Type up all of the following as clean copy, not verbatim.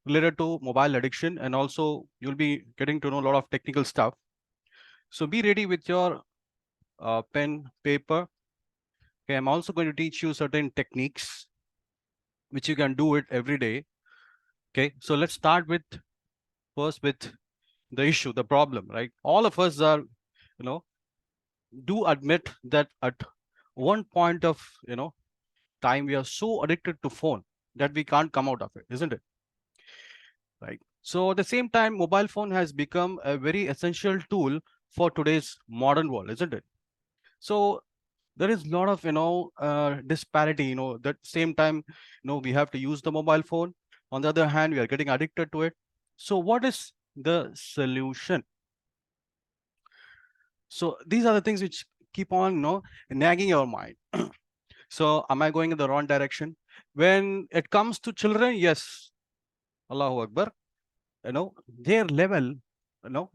related to mobile addiction, and also you'll be getting to know a lot of technical stuff. So be ready with your pen, paper. Okay, I'm also going to teach you certain techniques which you can do it every day. Okay, so let's start with first with the issue, the problem, right? All of us are, do admit that at one point of, time we are so addicted to phone that we can't come out of it, isn't it? Right. So at the same time, mobile phone has become a very essential tool for today's modern world, isn't it? So there is a lot of disparity. That same time, we have to use the mobile phone. On the other hand, we are getting addicted to it. So what is the solution? So these are the things which keep on, nagging your mind. So am I going in the wrong direction? When it comes to children, yes, Allahu Akbar, their level,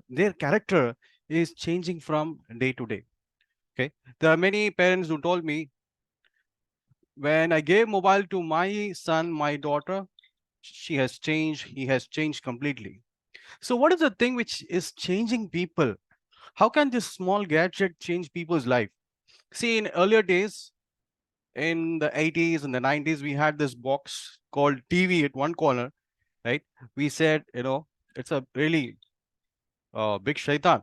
their character is changing from day to day. Okay. There are many parents who told me, when I gave mobile to my son, my daughter, she has changed, he has changed completely. So what is the thing which is changing people? How can this small gadget change people's life? See, in earlier days, in the 80s and the 90s, we had this box called TV at one corner, right? We said, it's a really big shaitan,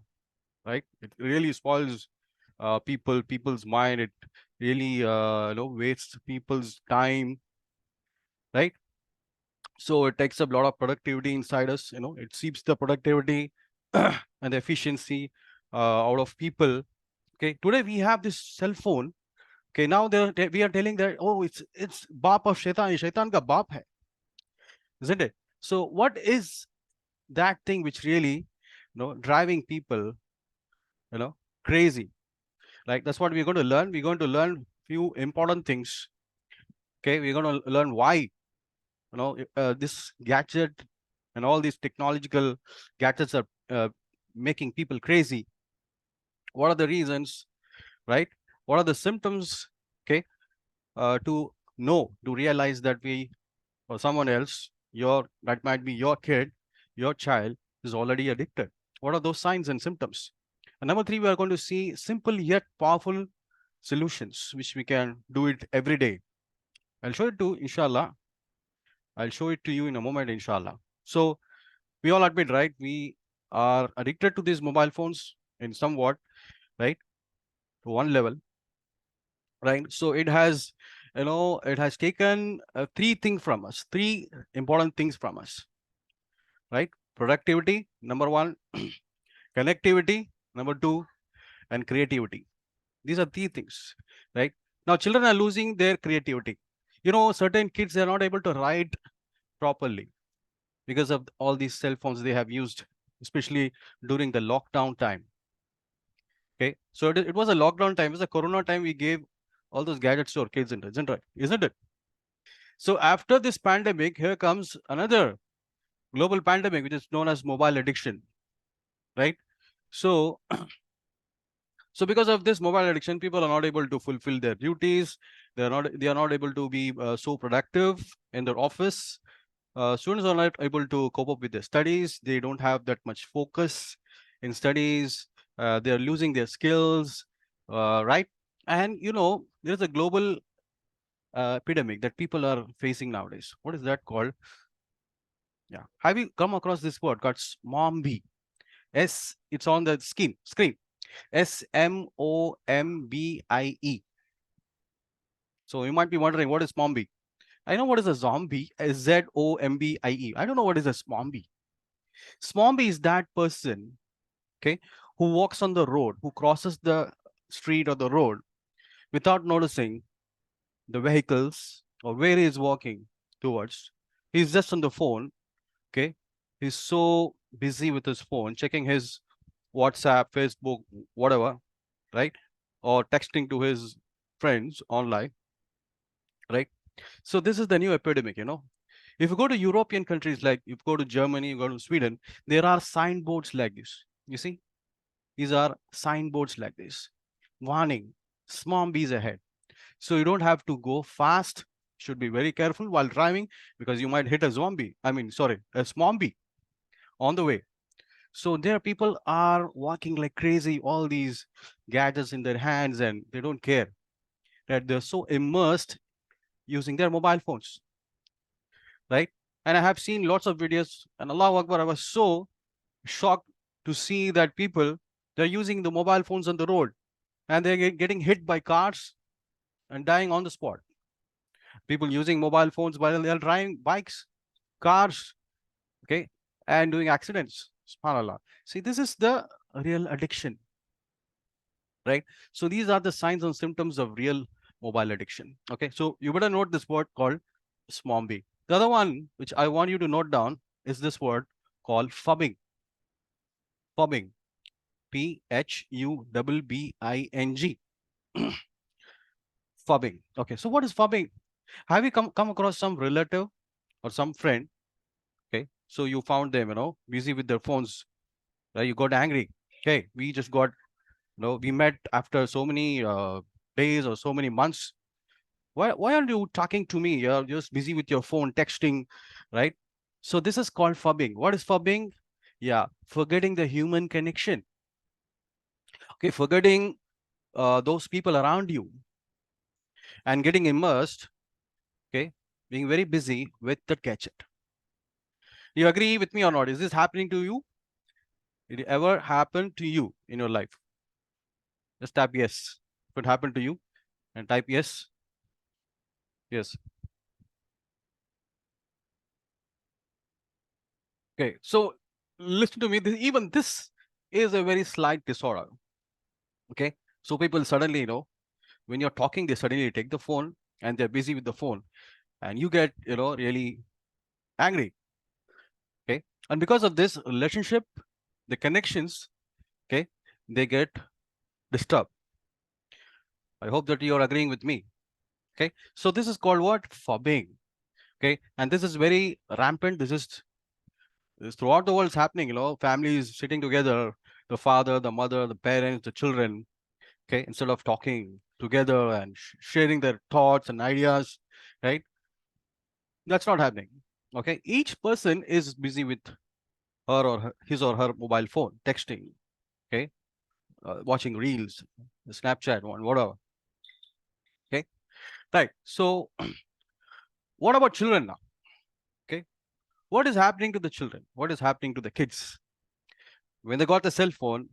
right? It really spoils people's mind. It really wastes people's time, right? So it takes up a lot of productivity inside us. It seeps the productivity and the efficiency out of people. Okay, today we have this cell phone. Okay, now we are telling that, oh, it's baap of shaitan. Ye shaitan ka baap hai, isn't it? So what is that thing which really, driving people, you know, crazy? Like, that's what we're going to learn. We're going to learn few important things. Okay, we're going to learn why, this gadget and all these technological gadgets are making people crazy. What are the reasons, right? What are the symptoms? Okay, to realize that we or someone else, that might be your kid, your child, is already addicted. What are those signs and symptoms? And number three, we are going to see simple yet powerful solutions which we can do it every day. I'll show it to inshallah. I'll show it to you in a moment, inshallah. So we all admit, right? We are addicted to these mobile phones in somewhat, right? To one level, right? So it has taken three things from us, three important things from us, right? Productivity, number one, connectivity, number two, and creativity. These are three things, right? Now, children are losing their creativity. Certain kids are not able to write properly because of all these cell phones they have used, especially during the lockdown time. Okay, so it was a lockdown time, it was a corona time. We gave all those gadgets to our kids, isn't it? Isn't it? So after this pandemic, here comes another global pandemic, which is known as mobile addiction, right? So, so because of this mobile addiction, people are not able to fulfill their duties. They are not able to be so productive in their office. Students are not able to cope up with their studies. They don't have that much focus in studies. They are losing their skills, right? And there's a global epidemic that people are facing nowadays. What is that called? Yeah, have you come across this word called SMOMBI? It's on the screen. SMOMBIE. So you might be wondering, what is SMOMBI? I know what is a zombie. ZOMBIE. I don't know what is a SMOMBI. SMOMBI is that person, okay, who walks on the road, who crosses the street or the road without noticing the vehicles or where he is walking towards. He's just on the phone, okay. He's so busy with his phone, checking his WhatsApp, Facebook, whatever, right? Or texting to his friends online, right? So this is the new epidemic. If you go to European countries, like if you go to Germany, you go to Sweden, there are signboards like this. You see, these are signboards like this, warning, small bees ahead. So you don't have to go fast. should be very careful while driving because you might hit a zombie. I mean, sorry, a smombie on the way. So there people are walking like crazy, all these gadgets in their hands, and they don't care that they're so immersed using their mobile phones, right? And I have seen lots of videos, and Allahu Akbar, I was so shocked to see that people they're using the mobile phones on the road and they're getting hit by cars and dying on the spot. People using mobile phones while they're driving bikes, cars, okay, and doing accidents. SubhanAllah. See, this is the real addiction, right? So these are the signs and symptoms of real mobile addiction. Okay, so you better note this word called smombie. The other one which I want you to note down is this word called phubbing. Phubbing. Phubbing. Phubbing. Okay, so what is phubbing? Have you come across some relative or some friend? Okay, so you found them, busy with their phones. Right? You got angry. Okay, we just got, we met after so many days or so many months. Why aren't you talking to me? You're just busy with your phone, texting, right? So this is called phubbing. What is phubbing? Yeah, forgetting the human connection. Okay, forgetting those people around you and getting immersed. Okay, being very busy with the gadget. You agree with me or not? Is this happening to you? Did it ever happen to you in your life? Just tap yes. If it happened to you, and type yes. Yes. Okay. So listen to me. Even this is a very slight disorder. Okay. So people suddenly, when you're talking, they suddenly take the phone and they're busy with the phone, and you get, really angry. Okay. And because of this relationship, the connections, okay, they get disturbed. I hope that you're agreeing with me. Okay. So this is called what? Phubbing. Okay. And this is very rampant. This throughout the world is happening, families sitting together, the father, the mother, the parents, the children, okay, instead of talking together and sharing their thoughts and ideas, right? That's not happening. Okay. Each person is busy with his or her mobile phone, texting, okay, watching reels, Snapchat, whatever. Okay. Right. So what about children now? Okay. What is happening to the children? What is happening to the kids? When they got the cell phone,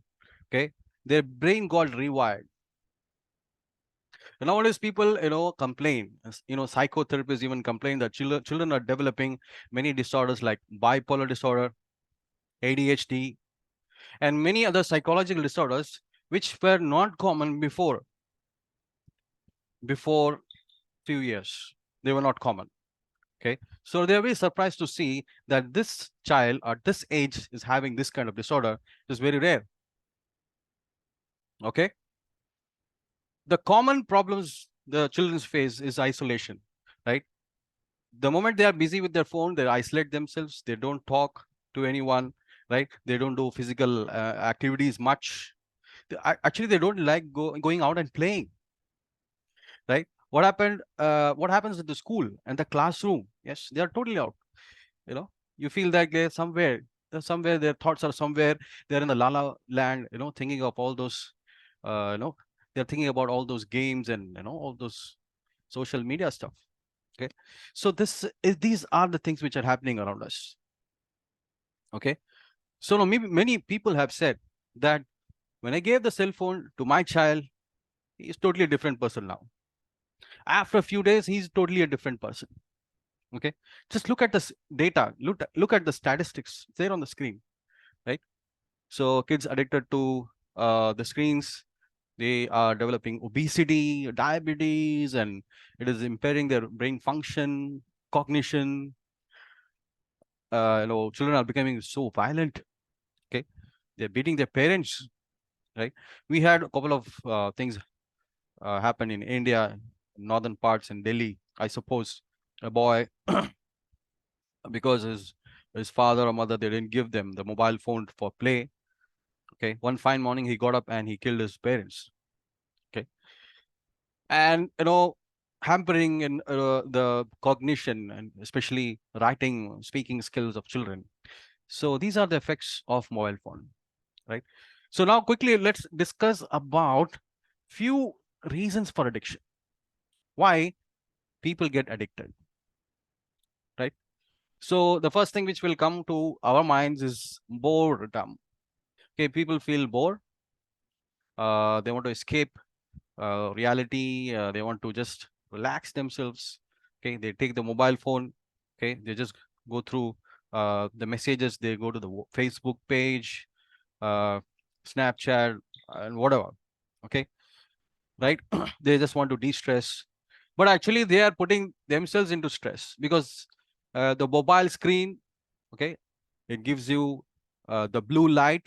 okay, their brain got rewired. Nowadays, people, complain. Psychotherapists even complain that children are developing many disorders like bipolar disorder, ADHD, and many other psychological disorders which were not common before few years. They were not common. Okay, so they're very surprised to see that this child at this age is having this kind of disorder. It's very rare. Okay, the common problems the children face is isolation, right? The moment they are busy with their phone, they isolate themselves. They don't talk to anyone, right? They don't do physical activities much. Actually, they don't like going out and playing, right? What happens in the school and the classroom? Yes, they are totally out. You feel that they're somewhere their thoughts are somewhere. They're in the lala land, thinking of all those, they're thinking about all those games and all those social media stuff. Okay, so these are the things which are happening around us. Okay, so now maybe many people have said that when I gave the cell phone to my child, he's totally a different person now. After a few days, he's totally a different person. Okay, just look at this data. Look at the statistics there on the screen, right? So kids addicted to the screens, they are developing obesity, diabetes, and it is impairing their brain function, cognition. Children are becoming so violent. Okay, they're beating their parents, right? We had a couple of things happen in India, northern parts in Delhi. I suppose a boy, because his father or mother, they didn't give them the mobile phone for play. Okay, one fine morning he got up and he killed his parents. Okay, and hampering in the cognition and especially writing, speaking skills of children. So these are the effects of mobile phone, right? So now quickly let's discuss about few reasons for addiction. Why people get addicted, right? So the first thing which will come to our minds is boredom. Okay, people feel bored. They want to escape reality. They want to just relax themselves. Okay, they take the mobile phone. Okay, they just go through the messages. They go to the Facebook page, uh, Snapchat, and whatever. Okay, right? They just want to de-stress, but actually they are putting themselves into stress because the mobile screen, okay, it gives you the blue light,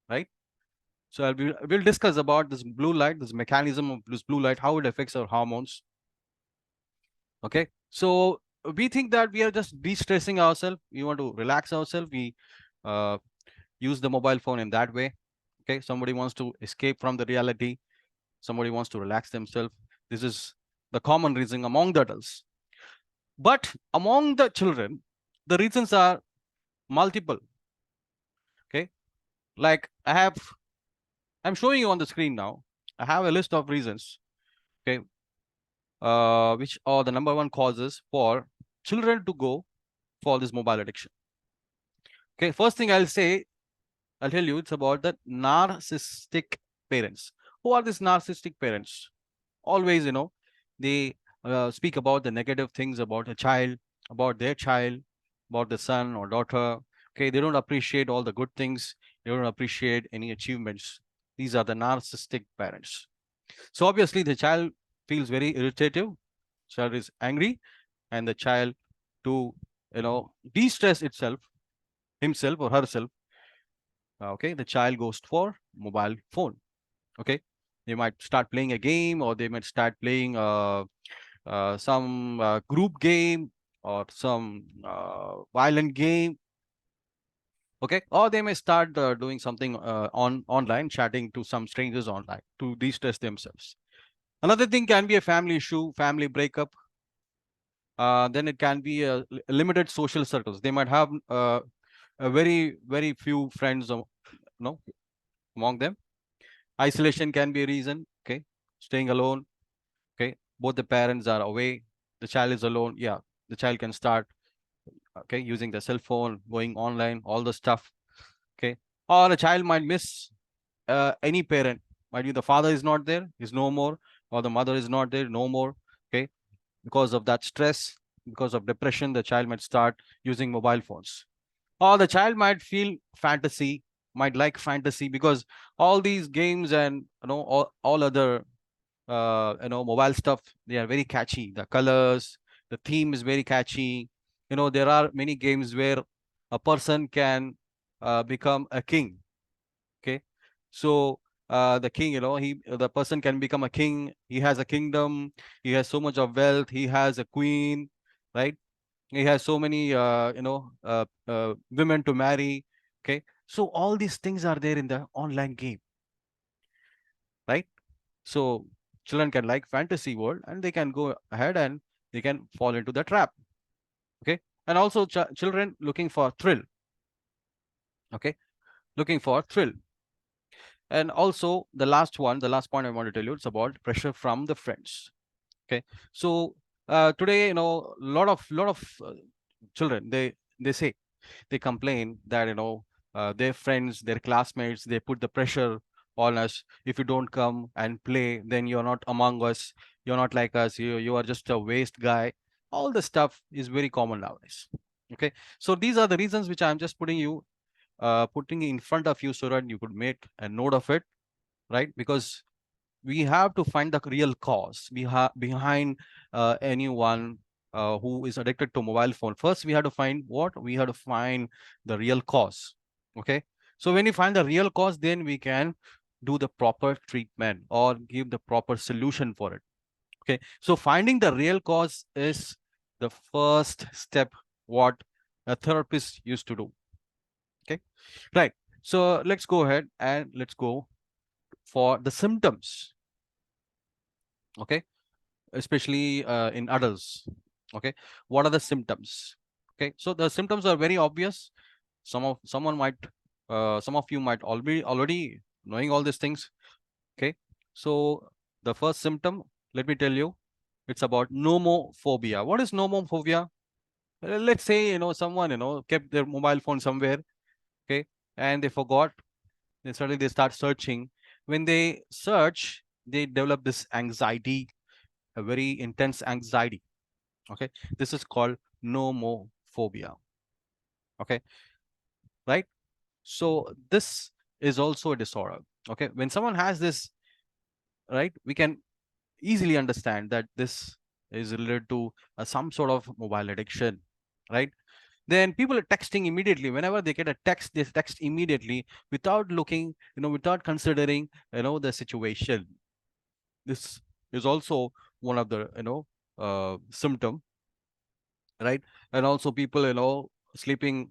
right? So we'll discuss about this blue light, this mechanism of this blue light, how it affects our hormones. Okay, so we think that we are just de-stressing ourselves. We want to relax ourselves. We uh, use the mobile phone in that way. Okay, somebody wants to escape from the reality. Somebody wants to relax themselves. This is the common reason among the adults. But among the children, the reasons are multiple. Okay, like I'm showing you on the screen now. I have a list of reasons. Okay, which are the number one causes for children to go for this mobile addiction. Okay, first thing I'll tell you, it's about the narcissistic parents. Who are these narcissistic parents? Always, they speak about the negative things about a child, about their child, about the son or daughter. Okay, they don't appreciate all the good things. They don't appreciate any achievements. These are the narcissistic parents. So obviously, the child feels very irritative. Child is angry, and the child to de-stress itself, himself or herself. Okay, the child goes for mobile phone. Okay, they might start playing a game, or they might start playing some group game or some violent game. Okay, or they may start doing something online, chatting to some strangers online to de-stress themselves. Another thing can be a family issue, family breakup. Then it can be a limited social circles. They might have a very few friends, among them. Isolation can be a reason. Okay, staying alone. Okay, both the parents are away. The child is alone. Yeah, the child can start, okay, using the cell phone, going online, all the stuff. Okay, or a child might miss any parent. Might be the father is not there, is no more, or the mother is not there, no more. Okay, because of that stress, because of depression, the child might start using mobile phones. Or the child might feel fantasy, might like fantasy because all these games and all other mobile stuff, they are very catchy. The colors, the theme is very catchy. There are many games where a person can become a king. Okay, so the king, the person can become a king. He has a kingdom. He has so much of wealth. He has a queen, right? He has so many women to marry. Okay, so all these things are there in the online game, right? So children can like fantasy world, and they can go ahead and they can fall into the trap. Okay, and also children looking for thrill. Okay, looking for thrill. And also the last one, the last point I want to tell you, it's about pressure from the friends. Okay, so today, lot of children, they say, they complain that their friends, their classmates, they put the pressure on us. If you don't come and play, then you're not among us. You're not like us. You are just a waste guy. All the stuff is very common nowadays. Okay, so these are the reasons which I'm just putting in front of you so that you could make a note of it, right? Because we have to find the real cause behind anyone who is addicted to mobile phone. First, we have to find what? We have to find the real cause. Okay. So when we find the real cause, then we can do the proper treatment or give the proper solution for it. Okay. So finding the real cause is the first step, what a therapist used to do. Okay. Right. So let's go ahead and let's go for the symptoms. Okay. especially in adults. Okay, what are the symptoms? Okay, so the symptoms are very obvious. Some of you might already knowing all these things. Okay, so the first symptom, let me tell you, it's about nomophobia. What is nomophobia? Let's say someone kept their mobile phone somewhere. Okay, and they forgot. Then suddenly they start searching. When they search, they develop this anxiety, a very intense anxiety. Okay, this is called nomophobia. Okay, right? So this is also a disorder. Okay, when someone has this, right, we can easily understand that this is related to some sort of mobile addiction, right? Then people are texting immediately. Whenever they get a text, they text immediately without looking, without considering, the situation. This is also one of the symptom, right? And also people sleeping,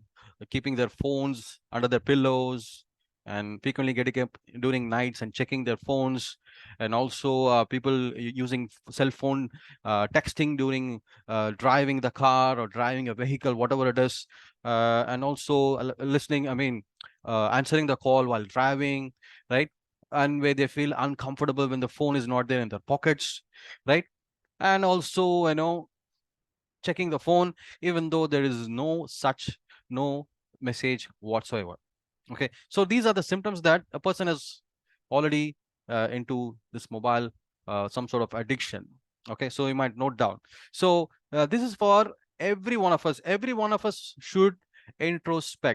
keeping their phones under their pillows, and frequently getting up during nights and checking their phones. And also people using cell phone texting during driving the car or driving a vehicle, whatever it is. And also listening, I mean, answering the call while driving, right? And where they feel uncomfortable when the phone is not there in their pockets, right? And also checking the phone even though there is no message whatsoever. Okay, so these are the symptoms that a person is already into this mobile, some sort of addiction. Okay, so you might note down. So this is for every one of us. Every one of us should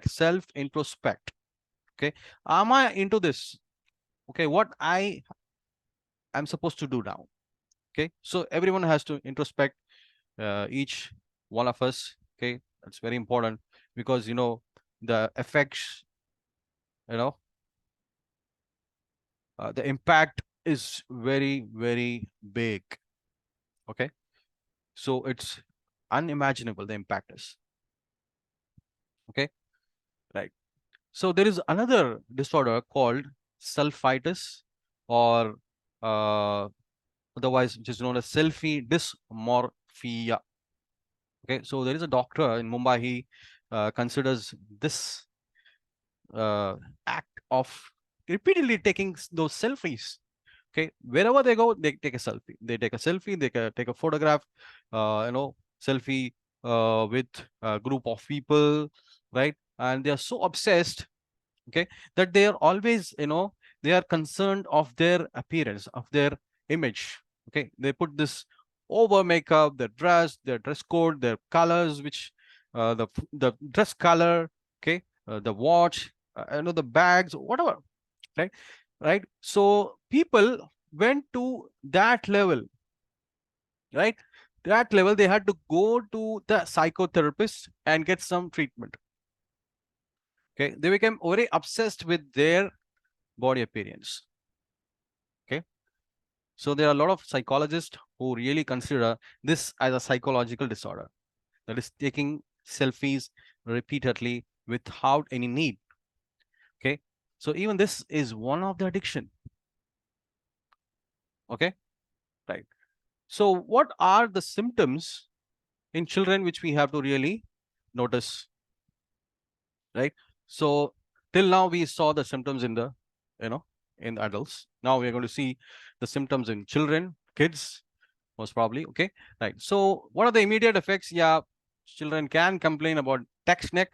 self introspect. Okay, am I into this? Okay, what I am supposed to do now? Okay, so everyone has to introspect, each one of us. Okay, that's very important, because the effects, you know the impact is very, very big. Okay, so it's unimaginable, the impact is. Okay, right. So there is another disorder called selfitis, or uh, otherwise which is known as selfie dysmorphia. Okay, so there is a doctor in Mumbai. He considers this uh, act of repeatedly taking those selfies. Okay, wherever they go, they take a selfie. They take a selfie. They take a photograph. Selfie with a group of people, right? And they are so obsessed, okay, that they are always, they are concerned of their appearance, of their image. Okay, they put this over makeup, their dress code, their colors, which the dress color, okay, the watch, the bags, whatever, right? Right. So people went to that level, right? That level, they had to go to the psychotherapist and get some treatment. Okay, they became very obsessed with their body appearance. Okay, so there are a lot of psychologists who really consider this as a psychological disorder, that is taking selfies repeatedly without any need. Okay, so even this is one of the addiction. Okay, right. So what are the symptoms in children which we have to really notice, right? So till now we saw the symptoms in the, you know in adults. Now we are going to see the symptoms in children, kids, most probably. Okay, right. So what are the immediate effects? Yeah, children can complain about text neck.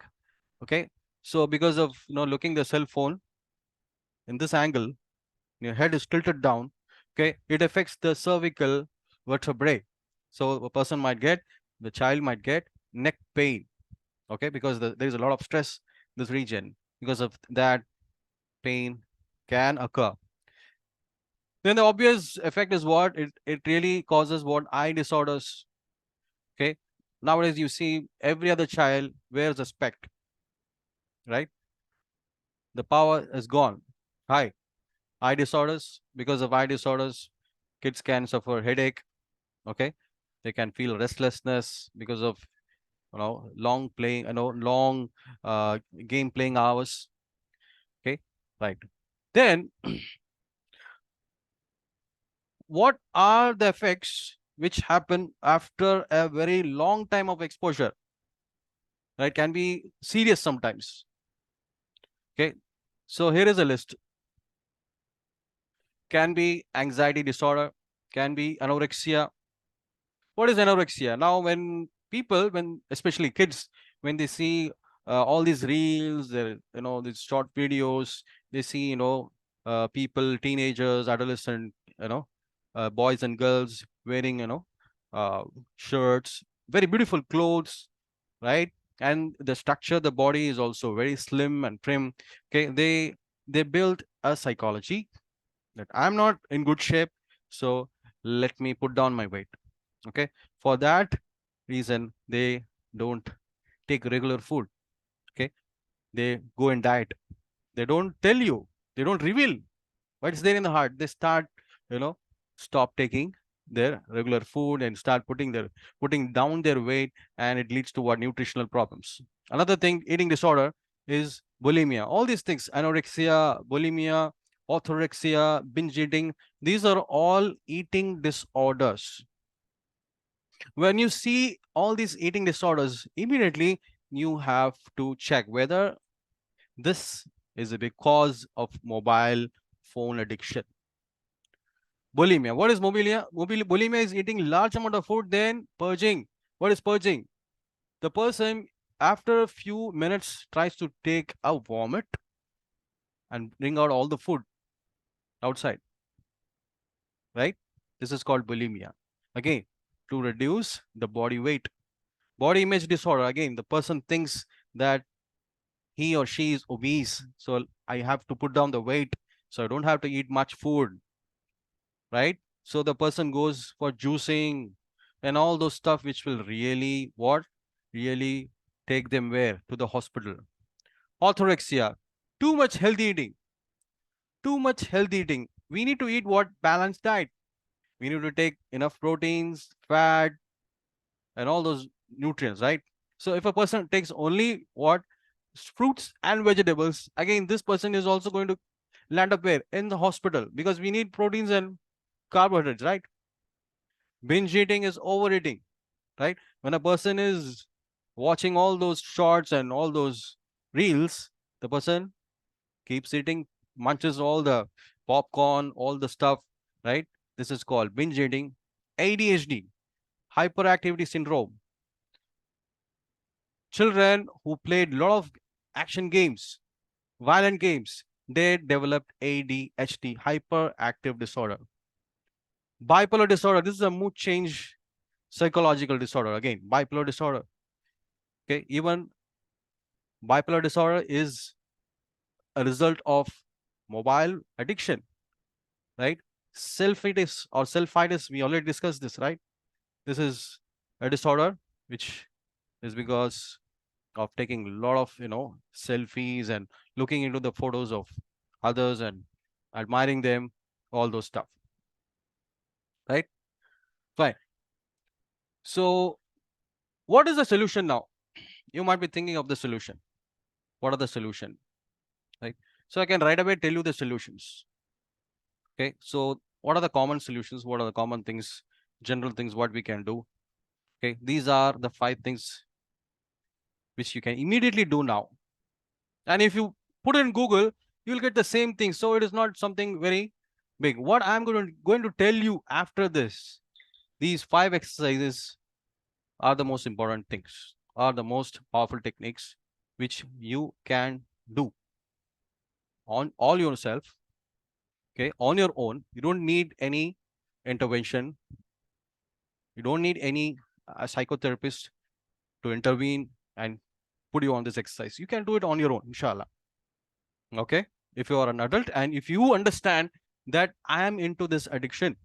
Okay, so because of looking the cell phone in this angle, your head is tilted down. Okay, it affects the cervical vertebrae. So the child might get neck pain. Okay, because there is a lot of stress in this region. Because of that, pain can occur. Then the obvious effect is what it really causes, what eye disorders. Okay, nowadays you see every other child wears a spec, right? The power is gone. Hi, eye disorders. Because of eye disorders, kids can suffer headache. Okay, they can feel restlessness because of long playing, long uh, game playing hours. Okay, right. Then what are the effects which happen after a very long time of exposure, right, can be serious sometimes. Okay, so here is a list. Can be anxiety disorder, can be anorexia. What is anorexia? Now, when people, when especially kids, when they see all these reels, these short videos, they see, people, teenagers, adolescent, boys and girls wearing, uh, shirts, very beautiful clothes, right? And the structure, the body is also very slim and trim. Okay, they build a psychology that I'm not in good shape, so let me put down my weight. Okay, for that reason, they don't take regular food. Okay, they go and diet. They don't tell you, they don't reveal what's there in the heart. They start, you know, stop taking their regular food and start putting down their weight, and it leads to what nutritional problems. Another thing, eating disorder is bulimia. All these things, anorexia, bulimia, orthorexia, binge eating, these are all eating disorders. When you see all these eating disorders, immediately you have to check whether this is a because of mobile phone addiction. Bulimia. What is bulimia? Bulimia is eating large amount of food, then purging. What is purging? The person, after a few minutes, tries to take a vomit and bring out all the food outside, right? This is called bulimia. Again, to reduce the body weight. Body image disorder. Again, the person thinks that he or she is obese, so I have to put down the weight, so I don't have to eat much food, right? So the person goes for juicing and all those stuff, which will really what? Really take them where? To the hospital. Orthorexia, too much healthy eating. Too much healthy eating. We need to eat what? Balanced diet. We need to take enough proteins, fat, and all those nutrients, right? So if a person takes only what? Fruits and vegetables, again, this person is also going to land up where? In the hospital, because we need proteins and carbohydrates, right? Binge eating is overeating, right? When a person is watching all those shorts and all those reels, the person keeps eating, munches all the popcorn, all the stuff, right? This is called binge eating. ADHD, hyperactivity syndrome. Children who played a lot of action games, violent games, they developed ADHD, hyperactive disorder. Bipolar disorder, this is a mood change psychological disorder. Again, bipolar disorder. Okay, even bipolar disorder is a result of mobile addiction, right? Selfitis or selfitis, we already discussed this, right? This is a disorder which is because of taking a lot of, selfies and looking into the photos of others and admiring them, all those stuff, right? Fine. So, what is the solution now? You might be thinking of the solution. What are the solution, right? So I can right away tell you the solutions. Okay, so what are the common solutions? What are the common things, general things, what we can do? Okay, these are the 5 things which you can immediately do now. And if you put in Google, you'll get the same thing. So it is not something very big. What I'm going to tell you after this, these 5 exercises are the most important things, are the most powerful techniques which you can do on all yourself. Okay, on your own. You don't need any intervention. You don't need any psychotherapist to intervene and put you on this exercise. You can do it on your own, inshallah. Okay. If you are an adult and if you understand that I am into this addiction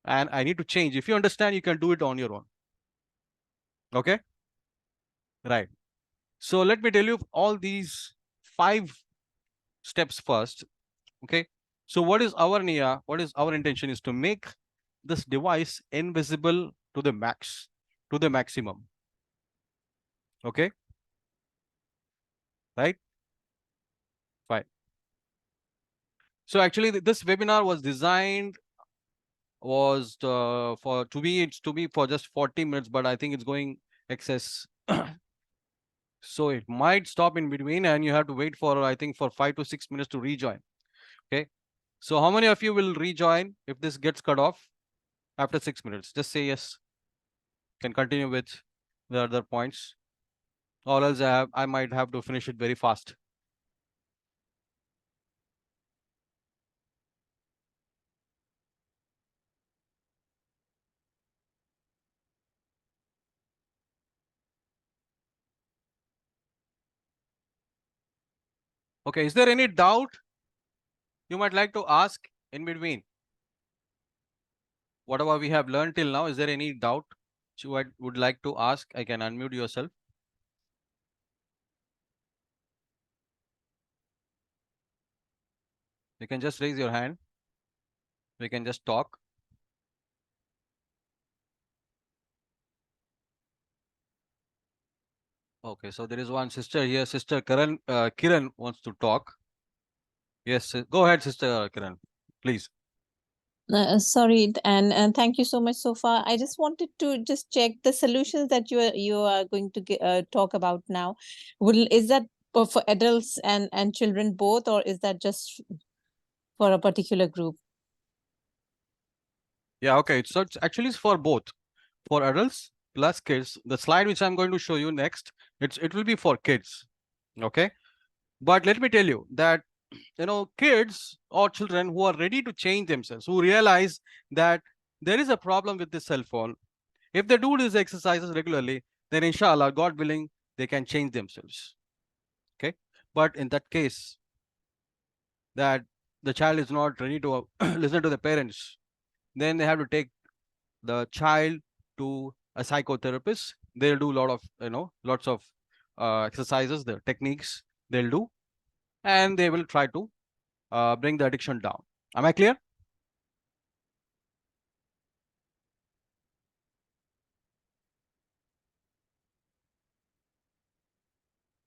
and I need to change, if you understand, you can do it on your own. Okay. Right. So let me tell you all these 5 steps first. Okay. So what is our niya? What is our intention is to make this device invisible to the max, to the maximum. Okay. Right. Fine. So actually, this webinar was designed was for to be it's to be for just 40 minutes, but I think it's going excess. So it might stop in between and you have to wait for, I think, for 5 to 6 minutes to rejoin. Okay. So how many of you will rejoin if this gets cut off after 6 minutes? Just say yes. Can continue with the other points, or else I might have to finish it very fast. Okay. Is there any doubt you might like to ask in between? Whatever we have learned till now, is there any doubt you would like to ask? I can unmute yourself. You can just raise your hand. We can just talk. Okay, so there is one sister here. Sister Kiran wants to talk. Yes, go ahead, Sister Kiran, please. Sorry, and thank you so much so far. I just wanted to just check the solutions that you are going to talk about now. Is that for adults and children both, or is that just for a particular group? Yeah, okay. So it's actually for both, for adults plus kids. The slide which I'm going to show you next, it will be for kids. Okay. But let me tell you that kids or children who are ready to change themselves, who realize that there is a problem with this cell phone, if they do these exercises regularly, then inshallah, God willing, they can change themselves. Okay. But in that case, that the child is not ready to listen to the parents, then they have to take the child to a psychotherapist. They'll do a lot of lots of exercises, the techniques they'll do, and they will try to bring the addiction down. Am I clear?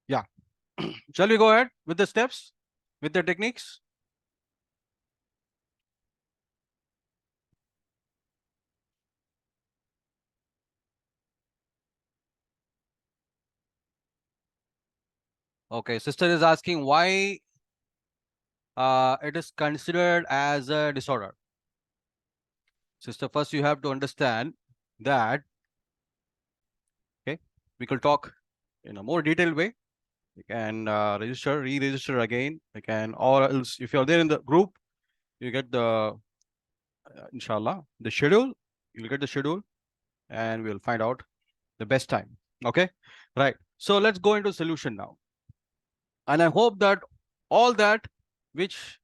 Yeah. Shall we go ahead with the steps, with the techniques? Okay, sister is asking why it is considered as a disorder. Sister, first you have to understand that, okay, we could talk in a more detailed way. You can re-register again. You can, or else if you're there in the group, you get the, inshallah, the schedule. You'll get the schedule and we'll find out the best time. Okay, right. So let's go into solution now. And I hope that all that which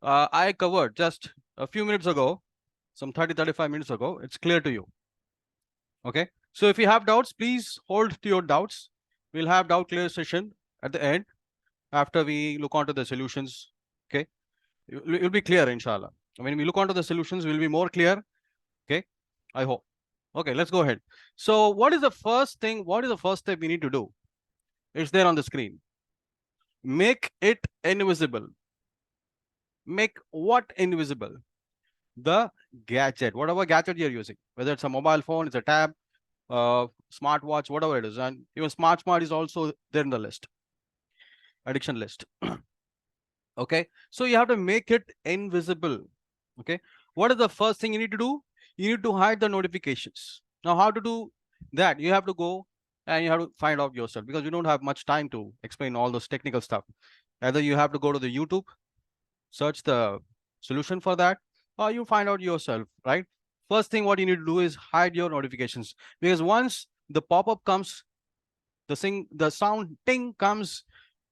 I covered just a few minutes ago, some 35 minutes ago, it's clear to you. Okay. So if you have doubts, please hold to your doubts. We'll have doubt clear session at the end after we look onto the solutions. Okay. You'll be clear, inshallah. When we look onto the solutions, we'll be more clear. Okay. I hope. Okay, let's go ahead. So what is the first thing? What is the first step we need to do? It's there on the screen. Make it invisible. Make what invisible? The gadget, whatever gadget you're using, whether it's a mobile phone, it's a tab, smartwatch, whatever it is. And even smart is also there in the list, addiction list. Okay, so you have to make it invisible. Okay, what is the first thing you need to do? You need to hide the notifications. Now, how to do that? You have to go and you have to find out yourself, because you don't have much time to explain all those technical stuff. Either you have to go to the YouTube, search the solution for that, or you find out yourself, right? First thing what you need to do is hide your notifications, because once the pop-up comes, the sound ting comes,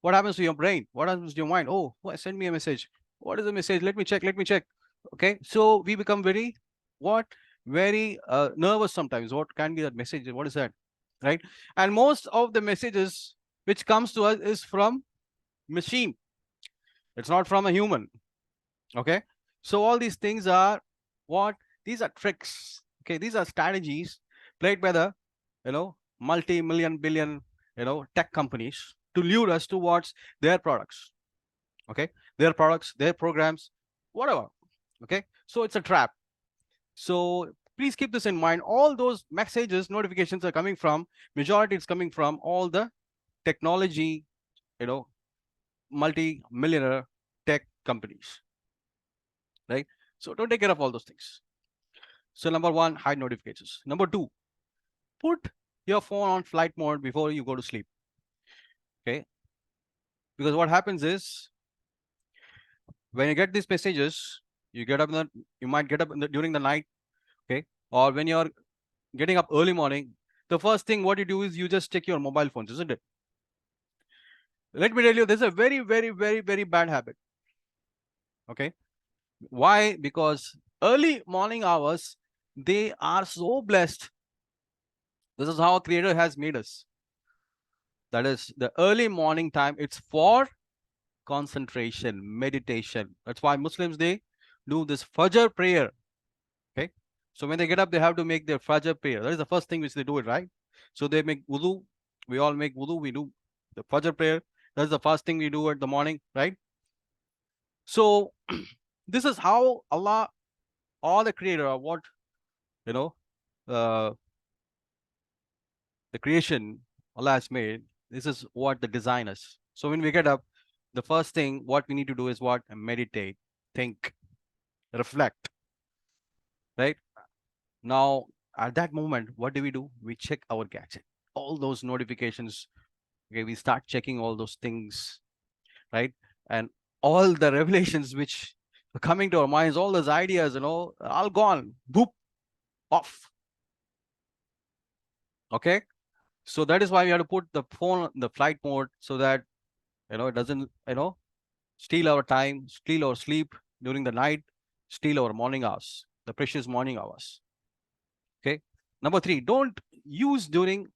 what happens to your brain? What happens to your mind? Oh, send me a message. What is the message? Let me check. Let me check. Okay, so we become very what? Very nervous sometimes. What can be that message? What is that? Right? And most of the messages which comes to us is from machine. It's not from a human. Okay, so all these things are what? These are tricks. Okay, these are strategies played by the multi-million billion tech companies to lure us towards their products. Okay, their products, their programs, whatever. Okay, so it's a trap. So please keep this in mind. All those messages, notifications are coming from, majority is coming from all the technology, multi-millionaire tech companies, right? So don't take care of all those things. So number one, hide notifications. Number two, put your phone on flight mode before you go to sleep. Okay. Because what happens is when you get these messages, you might get up during the night, okay? Or when you're getting up early morning, the first thing what you do is you just check your mobile phones, isn't it? Let me tell you, this is a very, very, very, very bad habit. Okay. Why? Because early morning hours, they are so blessed. This is how Creator has made us. That is the early morning time. It's for concentration, meditation. That's why Muslims, they do this Fajr prayer. Okay. So when they get up, they have to make their Fajr prayer. That is the first thing which they do it, right? So they make wudu. We all make wudu. We do the Fajr prayer. That's the first thing we do at the morning, right? So this is how Allah, or the Creator, or what, uh, the creation Allah has made, this is what the design is. So when we get up, the first thing what we need to do is what? Meditate, think, reflect, right? Now, at that moment, what do? We check our gadget, all those notifications. Okay, we start checking all those things, right? And all the revelations which are coming to our minds, all those ideas, all gone, boop, off. Okay, so that is why we have to put the phone in the flight mode so that it doesn't steal our time, steal our sleep during the night, steal our morning hours, the precious morning hours. Okay. Number three, don't use during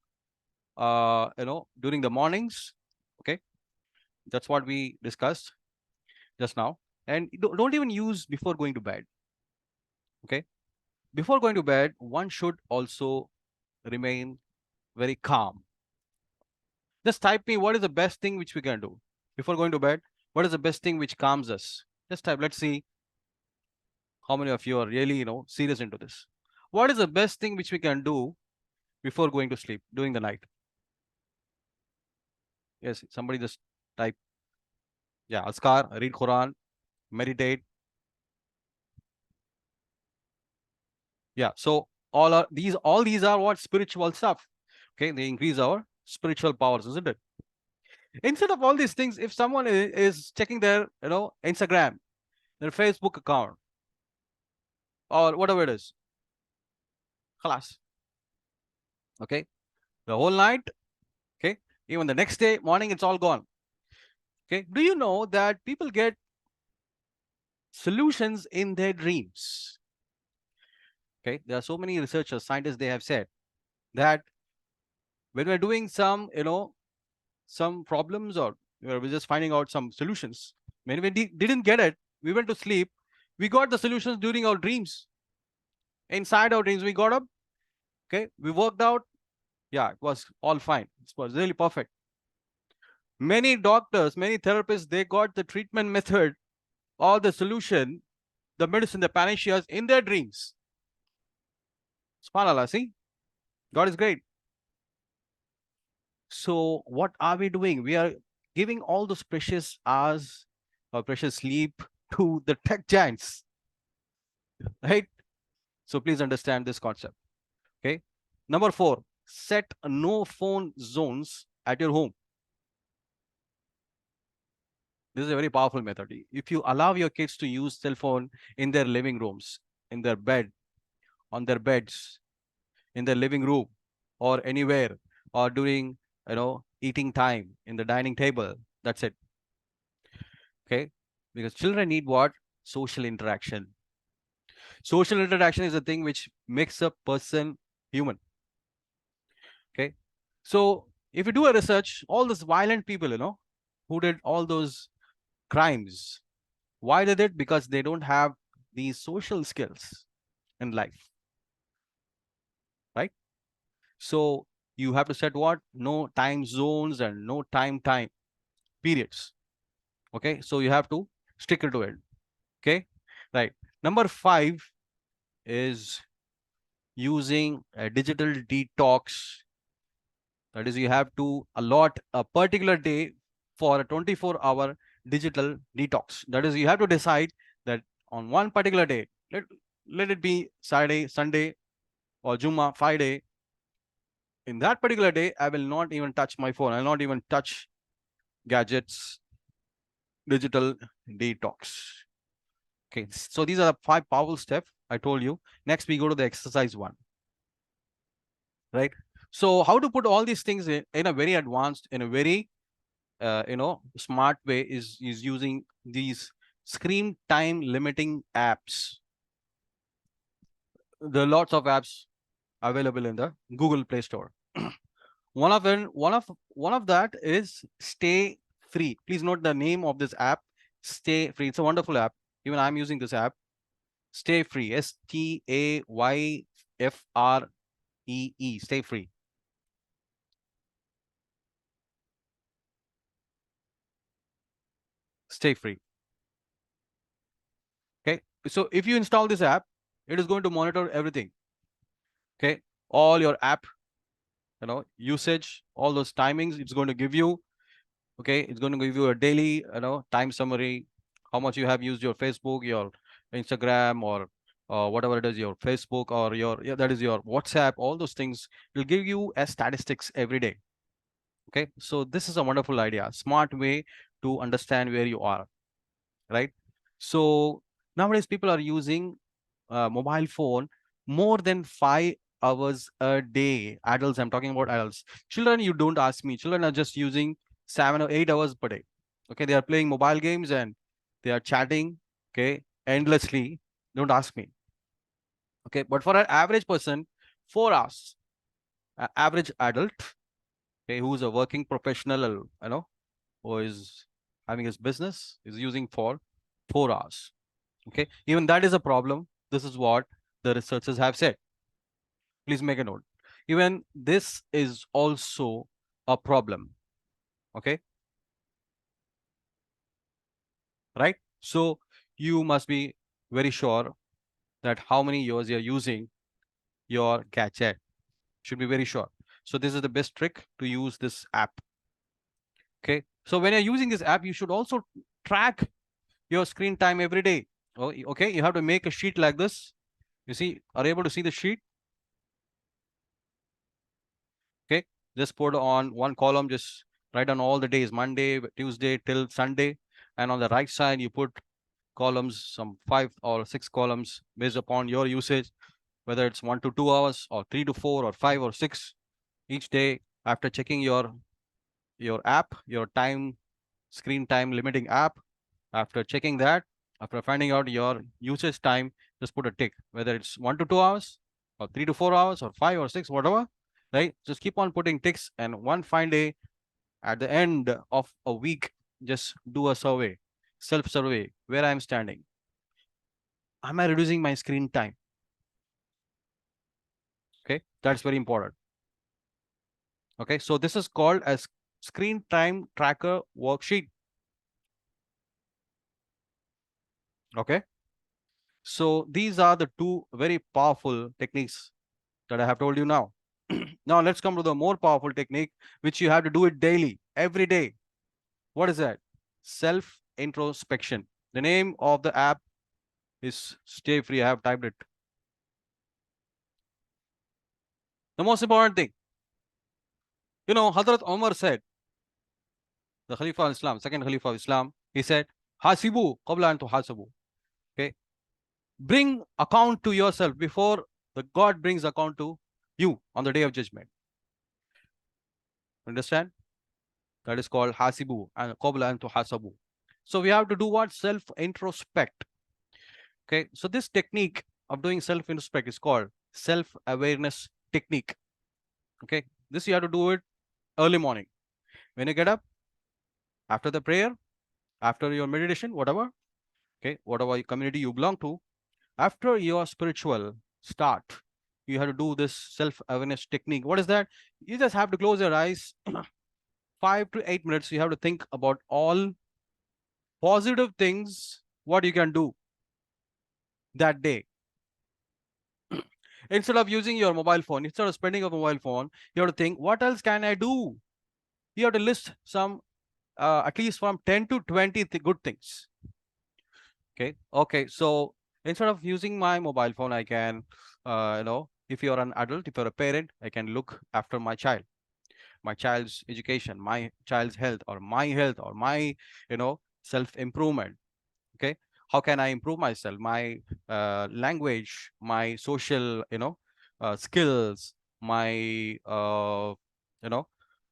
during the mornings. Okay, that's what we discussed just now. And don't even use before going to bed. Okay, before going to bed, one should also remain very calm. Just type me what is the best thing which we can do before going to bed. What is the best thing which calms us? Just type. Let's see how many of you are really serious into this. What is the best thing which we can do before going to sleep during the night? Yes, somebody just type. Yeah, Askar, read Quran, meditate. Yeah, so all these are what? Spiritual stuff. Okay, they increase our spiritual powers, isn't it? Instead of all these things, if someone is checking their Instagram, their Facebook account, or whatever it is, class. Okay, the whole night. Okay, even the next day morning, it's all gone. Okay, do you know that people get solutions in their dreams? Okay, there are so many researchers, scientists, they have said that when we're doing some some problems, or we're just finding out some solutions, when we didn't get it, we went to sleep, we got the solutions during our dreams. Inside our dreams, we got up. Okay, we worked out. Yeah, it was all fine. It was really perfect. Many doctors, many therapists, they got the treatment method or the solution, the medicine, the panaceas in their dreams. SubhanAllah, see? God is great. So what are we doing? We are giving all those precious hours or precious sleep to the tech giants, right? So please understand this concept. Okay. Number four, set no phone zones at your home. This is a very powerful method. If you allow your kids to use cell phone in their living rooms, in their bed, on their beds, in their living room, or anywhere, or during eating time in the dining table, that's it. Okay, because children need what? Social interaction. Social interaction is the thing which makes a person human. Okay, so if you do a research, all those violent people who did all those crimes, why did it? Because they don't have these social skills in life, right? So you have to set what? No time zones and no time periods. Okay, so you have to stick to it. Okay, right. Number five, is using a digital detox. That is, you have to allot a particular day for a 24-hour digital detox. That is, you have to decide that on one particular day, let it be Saturday, Sunday, or Juma, Friday. In that particular day, I will not even touch my phone. I will not even touch gadgets, digital detox. Okay, so these are the 5 powerful steps I told you. Next, we go to the exercise 1. Right? So how to put all these things in a very advanced, in a very smart way is using these screen time limiting apps. There are lots of apps available in the Google Play Store. One of that is Stay Free. Please note the name of this app, Stay Free. It's a wonderful app. Even I'm using this app, Stay Free. STAYFREE. Stay Free. Stay Free. Okay. So if you install this app, it is going to monitor everything. Okay. All your app, usage, all those timings, it's going to give you. Okay. It's going to give you a daily, time summary, how much you have used your Facebook, your Instagram, or whatever it is, your Facebook, or that is your WhatsApp, all those things will give you as statistics every day. Okay. So this is a wonderful idea, smart way to understand where you are. Right. So nowadays people are using mobile phone more than 5 hours a day. Adults, I'm talking about adults. Children, you don't ask me. Children are just using 7 or 8 hours per day. Okay, they are playing mobile games and they are chatting, okay, endlessly. Don't ask me. Okay, but for an average person, 4 hours. Average adult, okay, who's a working professional, who is having his business, is using for 4 hours. Okay, even that is a problem. This is what the researchers have said. Please make a note. Even this is also a problem. Okay, right? So you must be very sure that how many years you're using your gadget. Should be very sure. So this is the best trick to use this app. Okay, so when you're using this app, you should also track your screen time every day. Okay, you have to make a sheet like this. You see, are you able to see the sheet? Okay, just put on one column, just write down all the days, Monday, Tuesday till Sunday, and on the right side you put columns, some 5 or 6 columns based upon your usage, whether it's 1 to 2 hours or 3 to 4 or 5 or 6 each day. After checking your app, your screen time limiting app, after checking that, after finding out your usage time, just put a tick, whether it's 1 to 2 hours or 3 to 4 hours or 5 or 6, whatever, right? Just keep on putting ticks, and one fine day at the end of a week, just do a survey, self-survey, where I'm standing. Am I reducing my screen time? Okay, that's very important. Okay, so this is called as screen time tracker worksheet. Okay, so these are the 2 very powerful techniques that I have told you now. Now let's come to the more powerful technique, which you have to do it daily, every day. What is that? Self introspection. The name of the app is Stay Free. I have typed it. The most important thing, Hazrat Omar said, the Khalifa of Islam, second Khalifa of Islam, he said, Hasibu qabla an tuhasabu. Okay, bring account to yourself before the God brings account to you on the day of judgment. Understand? That is called hasibu and qabla an tuhasabu. So we have to do what? Self introspect. Okay, so this technique of doing self introspect is called self awareness technique. Okay, this you have to do it early morning when you get up, after the prayer, after your meditation, whatever. Okay, whatever community you belong to, after your spiritual start, you have to do this self awareness technique. What is that? You just have to close your eyes 5 to 8 minutes. You have to think about all positive things what you can do that day. Instead of using your mobile phone, instead of spending your mobile phone, you have to think, what else can I do? You have to list some, at least from 10 to 20 good things. Okay. So instead of using my mobile phone, I can, if you're an adult, if you're a parent, I can look after my child's education, my child's health, or my self improvement. Okay, how can I improve myself, my language, my social skills, my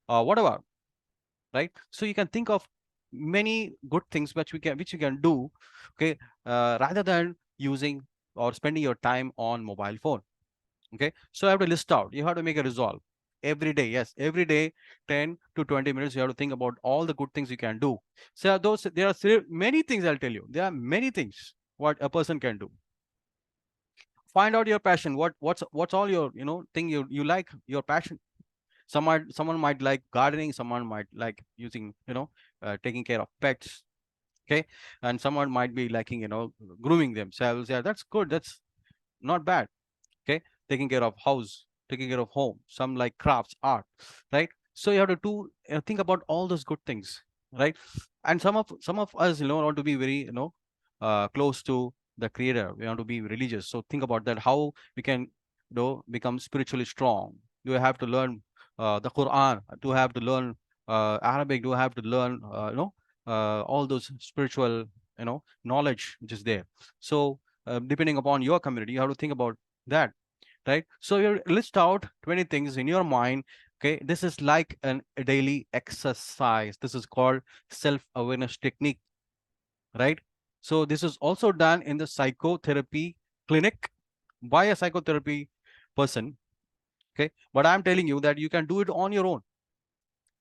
whatever, right? So you can think of many good things which you can do, okay, rather than using or spending your time on mobile phone. Okay, so I have to list out, you have to make a resolve every day. Yes, every day, 10 to 20 minutes, you have to think about all the good things you can do. So there are many things, I'll tell you, there are many things what a person can do. Find out your passion, what's all your thing you like, your passion. Someone might like gardening, someone might like using taking care of pets. Okay, and someone might be liking grooming themselves. Yeah, that's good, that's not bad. Okay, taking care of house, taking care of home, some like crafts, art, right? So you have to think about all those good things, right? And some of us want to be very close to the creator, we want to be religious. So think about that, how we can become spiritually strong. You have to learn the Quran, to have to learn Arabic, to have to learn all those spiritual knowledge which is there. So depending upon your community, you have to think about that, right? So you list out 20 things in your mind. Okay, this is like a daily exercise. This is called self-awareness technique, right? So this is also done in the psychotherapy clinic by a psychotherapy person. Okay, but I'm telling you that you can do it on your own.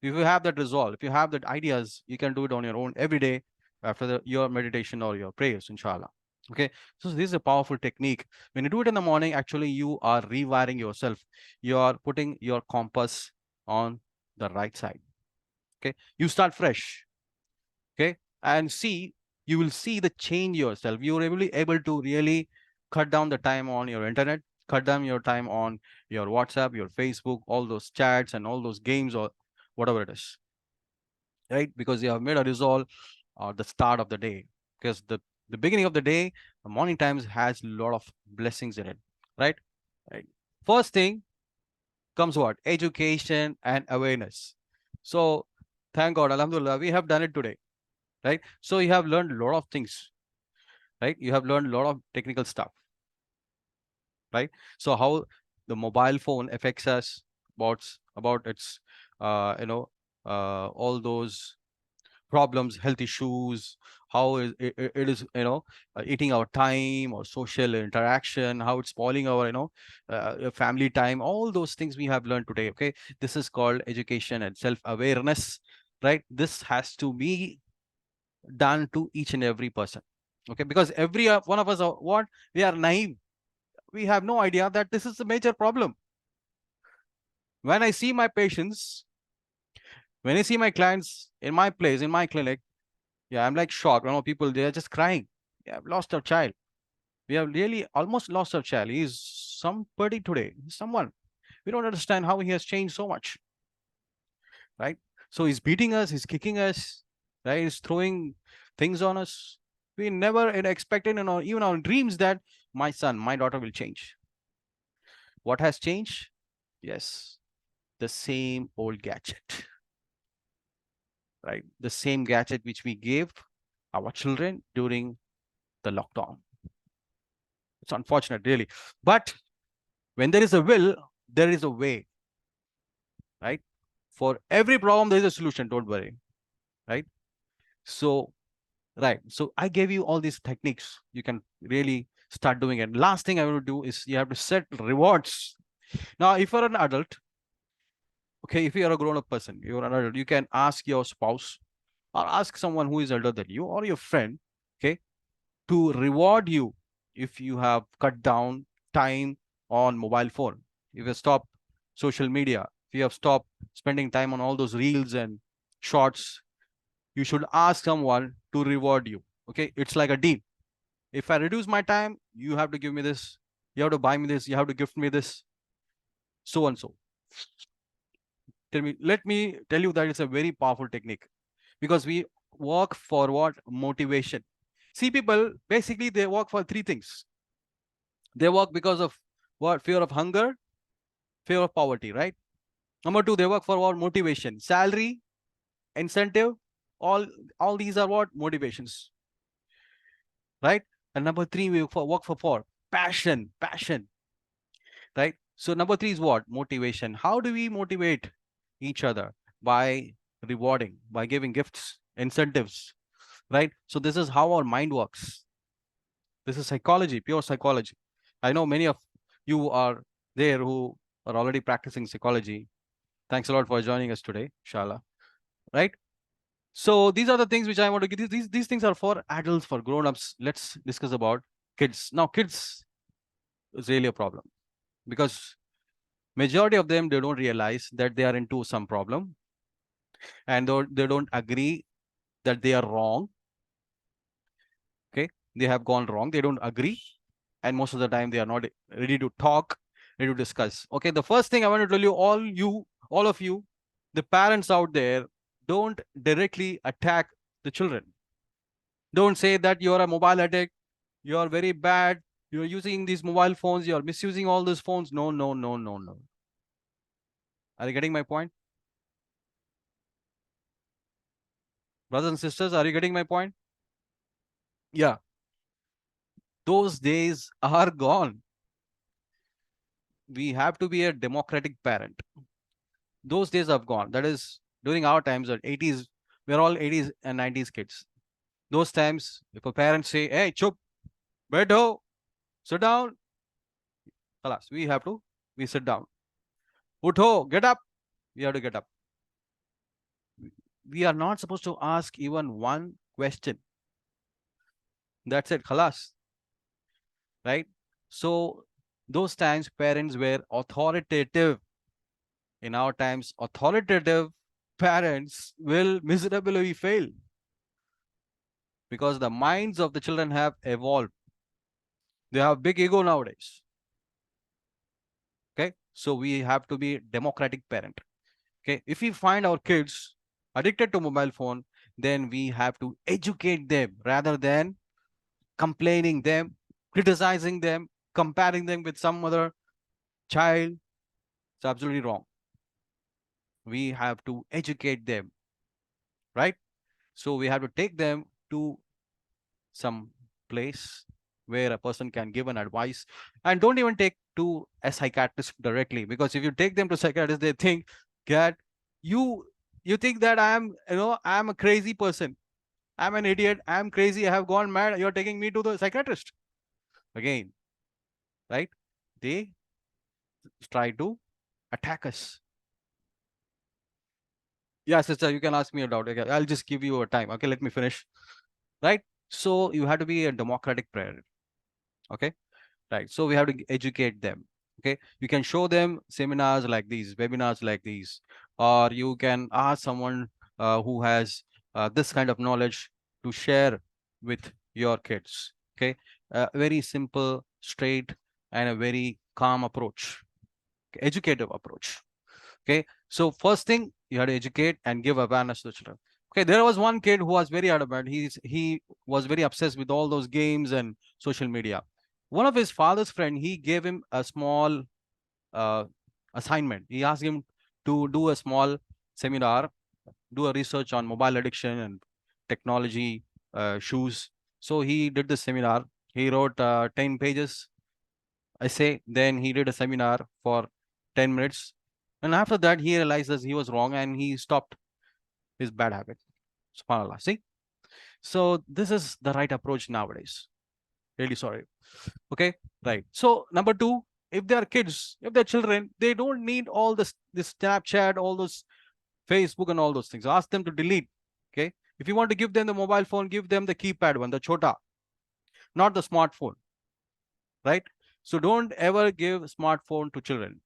If you have that resolve, if you have that ideas, you can do it on your own every day after your meditation or your prayers, inshallah. Okay, so this is a powerful technique. When you do it in the morning, actually you are rewiring yourself. You are putting your compass on the right side. Okay, you start fresh. Okay, and you will see the change yourself. You are able to really cut down the time on your internet, cut down your time on your WhatsApp, your Facebook, all those chats and all those games or whatever it is, right? Because you have made a resolve or the start of the day. Because the beginning of the day, the morning times has a lot of blessings in it, right? Right. First thing comes what? Education and awareness. So thank God, Alhamdulillah, we have done it today, right? So you have learned a lot of things, right? You have learned a lot of technical stuff, right? So how the mobile phone affects us, about its all those problems, health issues, how it is eating our time or social interaction, how it's spoiling our family time, all those things we have learned today. Okay, this is called education and self-awareness, right? This has to be done to each and every person. Okay, because every one of us are what, we are naive, we have no idea that this is a major problem. When I see my patients, when I see my clients in my place, in my clinic, yeah, I'm like shocked. People, they're just crying. We have lost our child. We have really almost lost our child. He's somebody today, someone. We don't understand how he has changed so much, right? So he's beating us, he's kicking us, right? He's throwing things on us. We never expected in our, even our dreams, that my son, my daughter will change. What has changed? Yes, the same old gadget, right? The same gadget which we gave our children during the lockdown. It's unfortunate, really. But when there is a will, there is a way, right? For every problem, there is a solution. Don't worry, right? So, right. So I gave you all these techniques. You can really start doing it. Last thing I will do is you have to set rewards. Now, if you're an adult, okay, if you're a grown-up person, you're an adult, you can ask your spouse or ask someone who is older than you or your friend, okay, to reward you if you have cut down time on mobile phone, if you stop social media, if you have stopped spending time on all those reels and shorts. You should ask someone to reward you. Okay, it's like a deal. If I reduce my time, you have to give me this. You have to buy me this. You have to gift me this. So and so. Let me tell you that it's a very powerful technique, because we work for what? Motivation. See, people basically they work for three things. They work because of what? Fear of hunger, fear of poverty, right? Number two, they work for what? Motivation, salary, incentive. All these are what? Motivations, right? And number three, we work for passion, right? So number three is what? Motivation. How do we motivate each other? By rewarding, by giving gifts, incentives, right? So this is how our mind works. This is psychology, pure psychology. I know many of you are there who are already practicing psychology. Thanks a lot for joining us today, Shala. Right? So these are the things which I want to give. These things are for adults, for grown-ups. Let's discuss about kids. Now, kids is really a problem, because majority of them, they don't realize that they are into some problem, and they don't agree that they are wrong. Okay, they have gone wrong. They don't agree, and most of the time they are not ready to talk, ready to discuss. Okay, the first thing I want to tell you, all of you, the parents out there, don't directly attack the children. Don't say that you're a mobile addict, you're very bad, you're using these mobile phones, you're misusing all those phones. No, no, no, no, no. Are you getting my point? Brothers and sisters, are you getting my point? Yeah. Those days are gone. We have to be a democratic parent. Those days have gone. That is during our times, at 80s, we're all 80s and 90s kids. Those times, if a parent say, hey, chup, beto, sit down, alas, we sit down. Utho, get up, we have to get up. We are not supposed to ask even one question. That's it, khalas. Right? So those times parents were authoritative. In our times, authoritative parents will miserably fail, because the minds of the children have evolved. They have big ego nowadays. Okay, so we have to be democratic parent. Okay, if we find our kids addicted to mobile phone, then we have to educate them rather than complaining them, criticizing them, comparing them with some other child. It's absolutely wrong. We have to educate them, right? So we have to take them to some place where a person can give an advice, and don't even take to a psychiatrist directly, because if you take them to psychiatrist, they think that you you think that I'm a crazy person, I'm an idiot, I'm crazy, I have gone mad, you're taking me to the psychiatrist again, right? They try to attack us. Yeah, sister, you can ask me a doubt. Okay, I'll just give you a time. Okay, let me finish. Right? So you have to be a democratic parent. Okay, right? So we have to educate them. Okay, you can show them seminars like these, webinars like these, or you can ask someone who has this kind of knowledge to share with your kids. Okay, a very simple, straight, and a very calm approach, educative approach. Okay, so first thing, you have to educate and give awareness to the children. Okay, there was one kid who was very adamant. He was very obsessed with all those games and social media. One of his father's friend, he gave him a small uh, assignment. He asked him to do a small seminar, do a research on mobile addiction and technology shoes. So he did the seminar. He wrote 10 pages essay. Then he did a seminar for 10 minutes. And after that, he realized that he was wrong and he stopped his bad habit. SubhanAllah. See? So this is the right approach nowadays. Really sorry. Okay, right. So number two, if they are kids, if they're children, they don't need all this Snapchat, all those Facebook and all those things. Ask them to delete. Okay. If you want to give them the mobile phone, give them the keypad one, the chota, not the smartphone. Right? So don't ever give smartphone to children.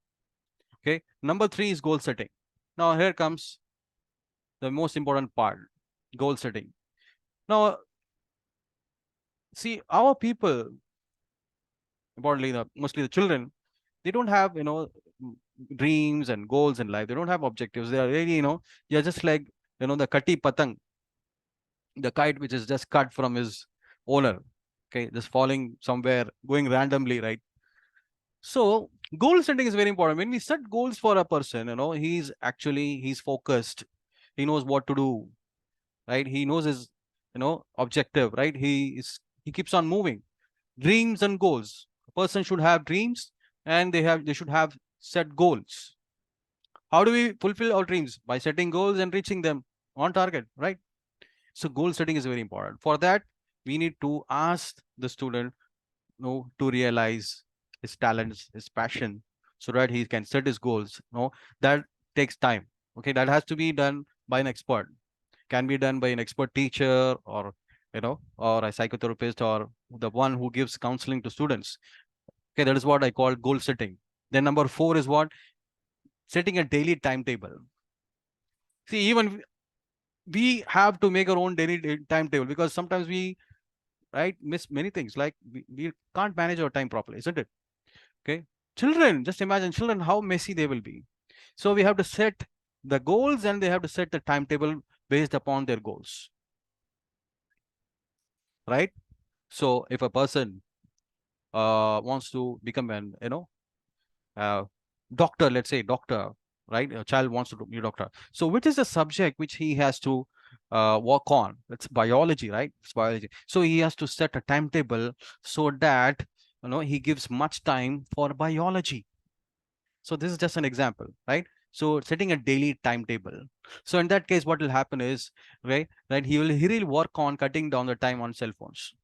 Okay. Number three is goal setting. Now here comes the most important part, goal setting. Now, see, our people, importantly, mostly the children, they don't have, dreams and goals in life. They don't have objectives. They are really, you're just like, the kati patang, the kite which is just cut from his owner. Okay, just falling somewhere, going randomly, right? So goal setting is very important. When we set goals for a person, he's focused. He knows what to do, right? He knows his, objective, right? He keeps on moving. Dreams and goals. A person should have dreams, and they should have set goals. How do we fulfill our dreams? By setting goals and reaching them on target, right? So goal setting is very important. For that, we need to ask the student, to realize his talents, his passion, so that he can set his goals. That takes time. Okay, that has to be done by an expert. Can be done by an expert teacher, or a psychotherapist, or the one who gives counseling to students. Okay, that is what I call goal setting. Then number 4 is what? Setting a daily timetable. See, even we have to make our own daily timetable, because sometimes we, right, miss many things. Like we can't manage our time properly, isn't it? Okay. Children, just imagine children, how messy they will be. So we have to set the goals, and they have to set the timetable based upon their goals. Right? So if a person wants to become an, doctor, let's say doctor, right? A child wants to be a doctor. So which is the subject which he has to work on? It's biology, right? It's biology. So he has to set a timetable so that, he gives much time for biology. So this is just an example, right? So setting a daily timetable. So in that case, what will happen is, right, he will work on cutting down the time on cell phones,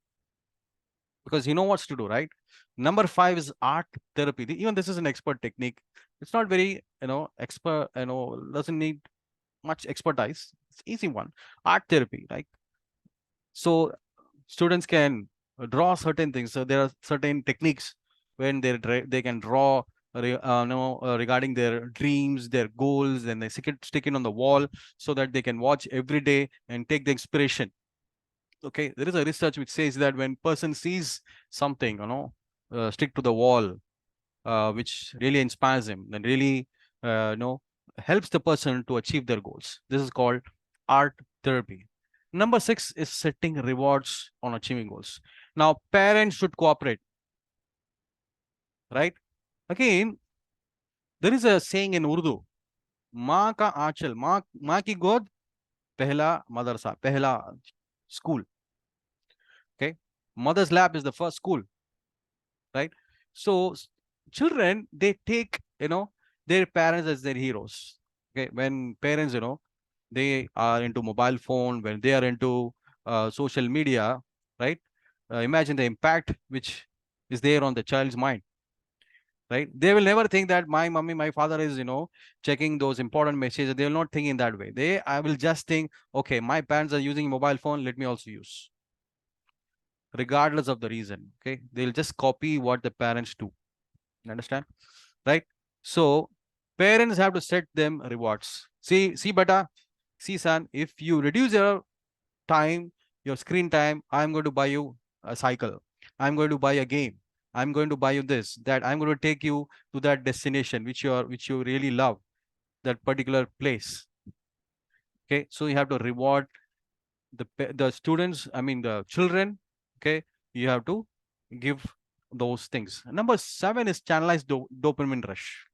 because he knows what to do, right? Number 5 is art therapy. Even this is an expert technique. It's not very, expert, doesn't need much expertise. It's easy one. Art therapy, right? So students can draw certain things. So there are certain techniques when they can draw regarding their dreams, their goals, and they stick it on the wall, so that they can watch every day and take the inspiration. Okay, there is a research which says that when person sees something, stick to the wall, which really inspires him, and really, helps the person to achieve their goals. This is called art therapy. Number 6 is setting rewards on achieving goals. Now, parents should cooperate, right? Again, there is a saying in Urdu, "माँ का आंचल, माँ की गोद, पहला मदरसा, पहला school." Okay, mother's lap is the first school, right? So children, they take, their parents as their heroes. Okay, when parents, they are into mobile phone, when they are into social media, right? Imagine the impact which is there on the child's mind, right? They will never think that my mommy, my father is, checking those important messages. They will not think in that way. I will just think, okay, my parents are using mobile phone, let me also use, regardless of the reason. Okay, they'll just copy what the parents do. You understand? Right? So parents have to set them rewards. See, beta, see, son, if you reduce your time, your screen time, I'm going to buy you a cycle. I'm going to buy a game. I'm going to buy you this, that. I'm going to take you to that destination which you really love, that particular place. Okay, so you have to reward the students. I mean the children. Okay, you have to give those things. Number 7 is channelized dopamine rush.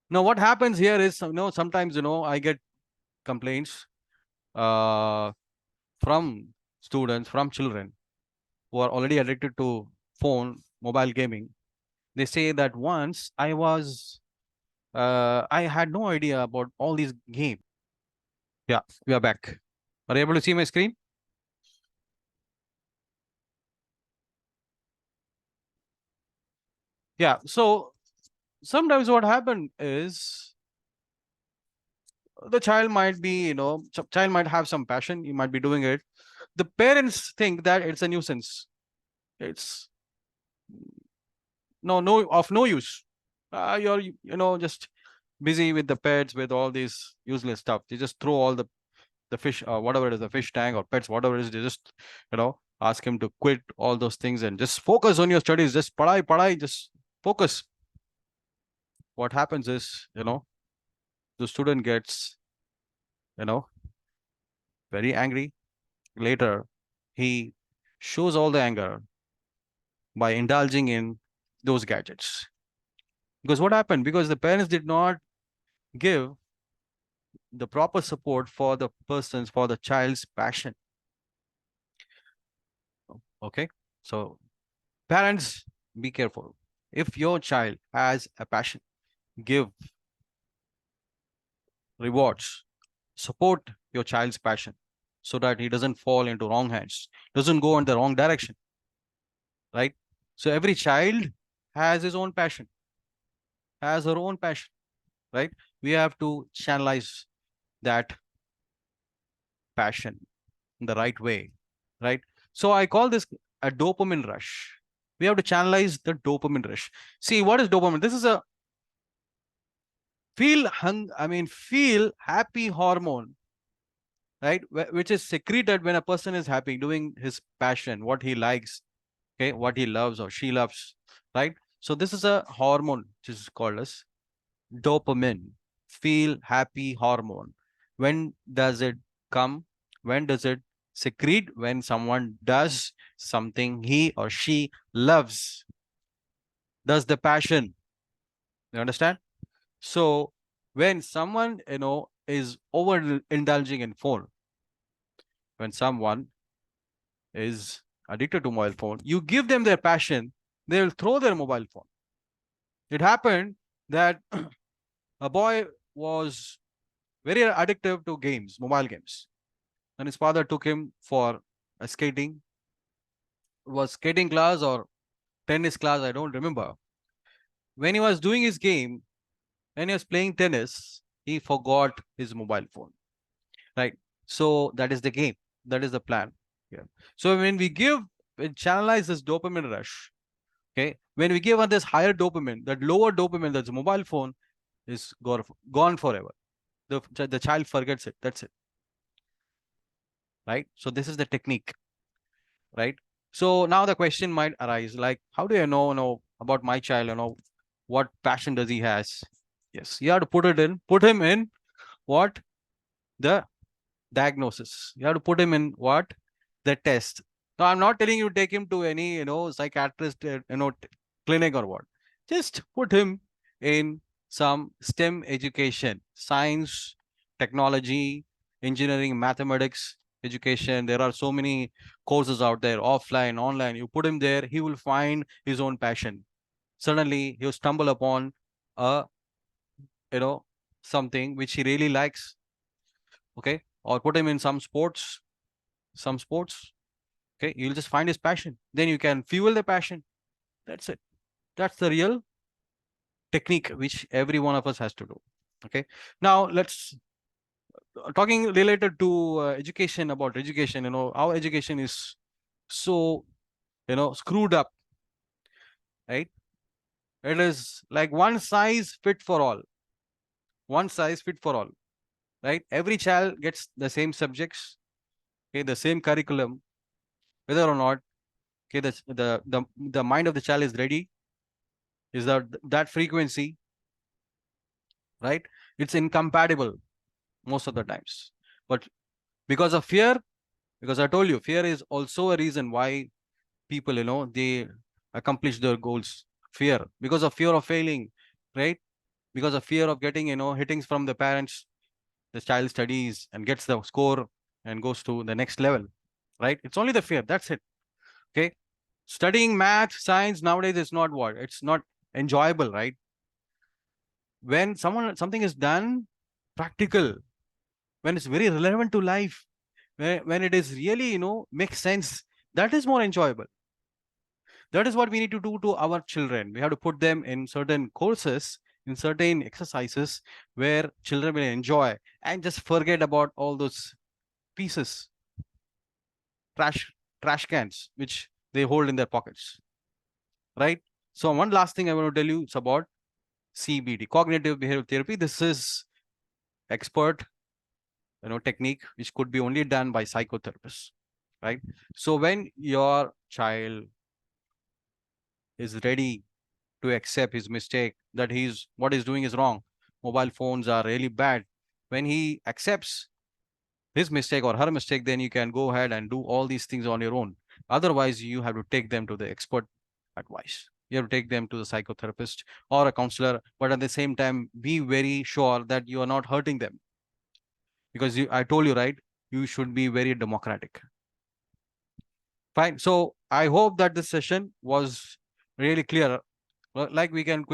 Now, what happens here is, sometimes, I get complaints from students, from children who are already addicted to phone, mobile gaming. They say that once I had no idea about all these games. Yeah, we are back. Are you able to see my screen? Yeah. So sometimes what happened is the child might be, child might have some passion. You might be doing it. The parents think that it's a nuisance. It's no use. You're, just busy with the pets, with all these useless stuff. They just throw all the fish, whatever it is, the fish tank or pets, whatever it is, they just, ask him to quit all those things and just focus on your studies. Just padai, just focus. What happens is, the student gets, very angry. Later, he shows all the anger by indulging in those gadgets. Because what happened? Because the parents did not give the proper support for the child's passion. Okay. So, parents, be careful. If your child has a passion, give rewards, support your child's passion so that he doesn't fall into wrong hands, doesn't go in the wrong direction, right? So every child has his own passion, has her own passion, right? We have to channelize that passion in the right way, right? So I call this a dopamine rush. We have to channelize the dopamine rush. See, what is dopamine? This is a feel happy hormone, right? Which is secreted when a person is happy, doing his passion, what he likes, okay, what he loves or she loves, right? So this is a hormone which is called as dopamine, feel happy hormone. When does it come? When does it secrete? When someone does something he or she loves, does the passion. You understand? So when someone, is over indulging in phone, when someone is addicted to mobile phone, you give them their passion, they'll throw their mobile phone. It happened that a boy was very addictive to games, mobile games. And his father took him for a skating. It was skating class or tennis class, I don't remember. When he was doing his game, when he was playing tennis, he forgot his mobile phone. Right. So that is the game. That is the plan. Yeah. So when we channelize this dopamine rush, okay, when we give on this higher dopamine, that lower dopamine, that's mobile phone, is gone forever. The child forgets it. That's it. Right. So this is the technique. Right. So now the question might arise, like, how do I know about my child? What passion does he has? Yes, you have to put him in what the diagnosis. You have to put him in what the test. Now, I'm not telling you to take him to any psychiatrist clinic or what. Just put him in some STEM education, science, technology, engineering, mathematics education. There are so many courses out there, offline, online. You put him there, he will find his own passion. Suddenly, he'll stumble upon a something which he really likes. Okay, or put him in some sports. Okay, you'll just find his passion. Then you can fuel the passion. That's it. That's the real technique which every one of us has to do. Okay. Now let's talking related to education, about education. Our education is so screwed up, right? It is like one size fit for all. One size fit for all, right? Every child gets the same subjects, okay, the same curriculum, whether or not, okay, the mind of the child is ready, is that frequency, right? It's incompatible most of the times. But because of fear, because I told you, fear is also a reason why people, they accomplish their goals. Fear, because of fear of failing, right? Because of fear of getting, hittings from the parents, the child studies and gets the score and goes to the next level, right? It's only the fear. That's it. Okay. Studying math, science nowadays is not what? It's not enjoyable, right? When something is done practical, when it's very relevant to life, when it is really, makes sense, that is more enjoyable. That is what we need to do to our children. We have to put them in certain courses, in certain exercises where children will enjoy and just forget about all those pieces, trash trash cans which they hold in their pockets, right? So one last thing I want to tell you is about CBT, cognitive behavioral therapy. This is expert technique which could be only done by psychotherapists, right? So when your child is ready to accept his mistake, that what he's doing is wrong, mobile phones are really bad, when he accepts his mistake or her mistake, then you can go ahead and do all these things on your own. Otherwise, you have to take them to the expert advice. You have to take them to the psychotherapist or a counselor, but at the same time, be very sure that you are not hurting them. Because I told you, right, you should be very democratic. Fine. So I hope that this session was really clear. Like we can